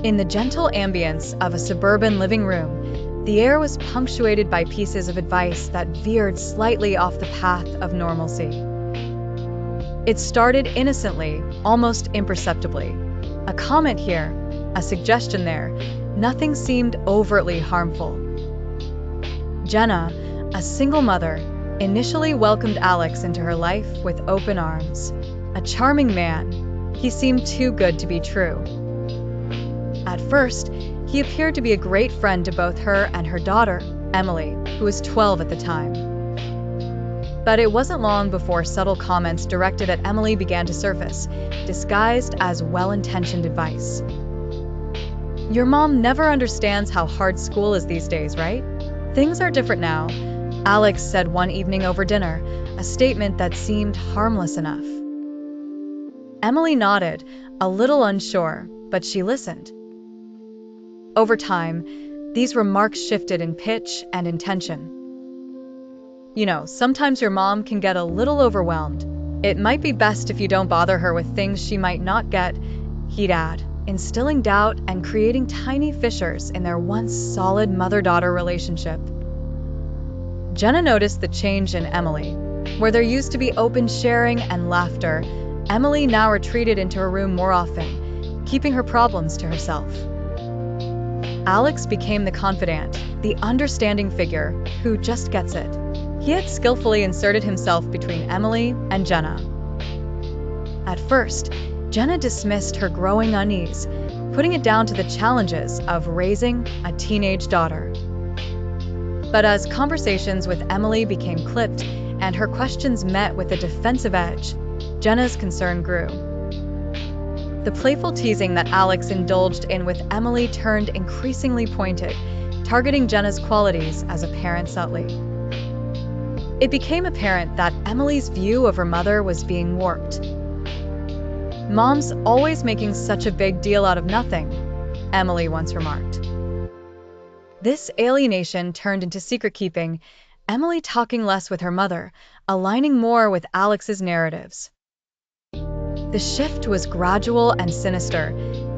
In the gentle ambience of a suburban living room, the air was punctuated by pieces of advice that veered slightly off the path of normalcy. It started innocently, almost imperceptibly. A comment here, a suggestion there, nothing seemed overtly harmful. Jenna, a single mother, initially welcomed Alex into her life with open arms. A charming man, he seemed too good to be true. At first, he appeared to be a great friend to both her and her daughter, Emily, who was 12 at the time. But it wasn't long before subtle comments directed at Emily began to surface, disguised as well-intentioned advice. "Your mom never understands how hard school is these days, right? Things are different now," Alex said one evening over dinner, a statement that seemed harmless enough. Emily nodded, a little unsure, but she listened. Over time, these remarks shifted in pitch and intention. "You know, sometimes your mom can get a little overwhelmed. It might be best if you don't bother her with things she might not get," he'd add, instilling doubt and creating tiny fissures in their once solid mother-daughter relationship. Jenna noticed the change in Emily. Where there used to be open sharing and laughter, Emily now retreated into her room more often, keeping her problems to herself. Alex became the confidant, the understanding figure who just gets it. He had skillfully inserted himself between Emily and Jenna. At first, Jenna dismissed her growing unease, putting it down to the challenges of raising a teenage daughter. But as conversations with Emily became clipped and her questions met with a defensive edge, Jenna's concern grew. The playful teasing that Alex indulged in with Emily turned increasingly pointed, targeting Jenna's qualities as a parent subtly. It became apparent that Emily's view of her mother was being warped. "Mom's always making such a big deal out of nothing," Emily once remarked. This alienation turned into secret-keeping, Emily talking less with her mother, aligning more with Alex's narratives. The shift was gradual and sinister,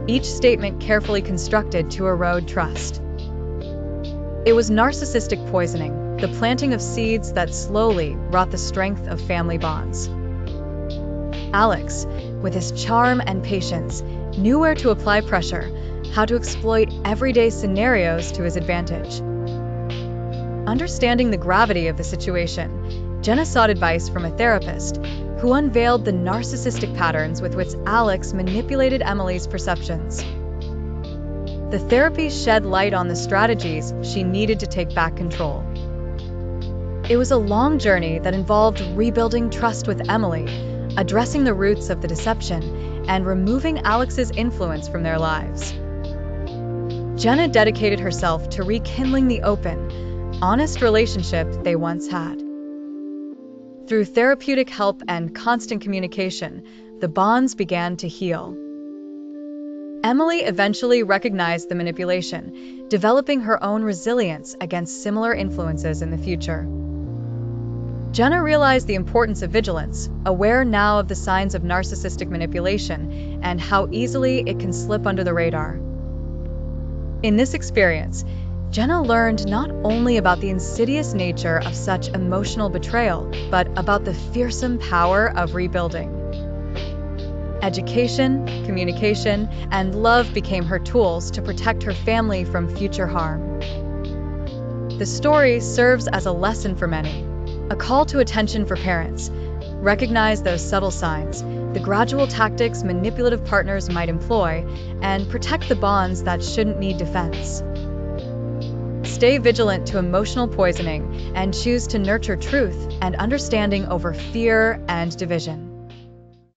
each statement carefully constructed to erode trust. It was narcissistic poisoning, the planting of seeds that slowly wrought the strength of family bonds. Alex, with his charm and patience, knew where to apply pressure, how to exploit everyday scenarios to his advantage. Understanding the gravity of the situation, Jenna sought advice from a therapist who unveiled the narcissistic patterns with which Alex manipulated Emily's perceptions. The therapy shed light on the strategies she needed to take back control. It was a long journey that involved rebuilding trust with Emily, addressing the roots of the deception, and removing Alex's influence from their lives. Jenna dedicated herself to rekindling the open, honest relationship they once had. Through therapeutic help and constant communication, the bonds began to heal. Emily eventually recognized the manipulation, developing her own resilience against similar influences in the future. Jenna realized the importance of vigilance, aware now of the signs of narcissistic manipulation and how easily it can slip under the radar. In this experience, Jenna learned not only about the insidious nature of such emotional betrayal, but about the fearsome power of rebuilding. Education, communication, and love became her tools to protect her family from future harm. The story serves as a lesson for many, a call to attention for parents. Recognize those subtle signs, the gradual tactics manipulative partners might employ, and protect the bonds that shouldn't need defense. Stay vigilant to emotional poisoning and choose to nurture truth and understanding over fear and division.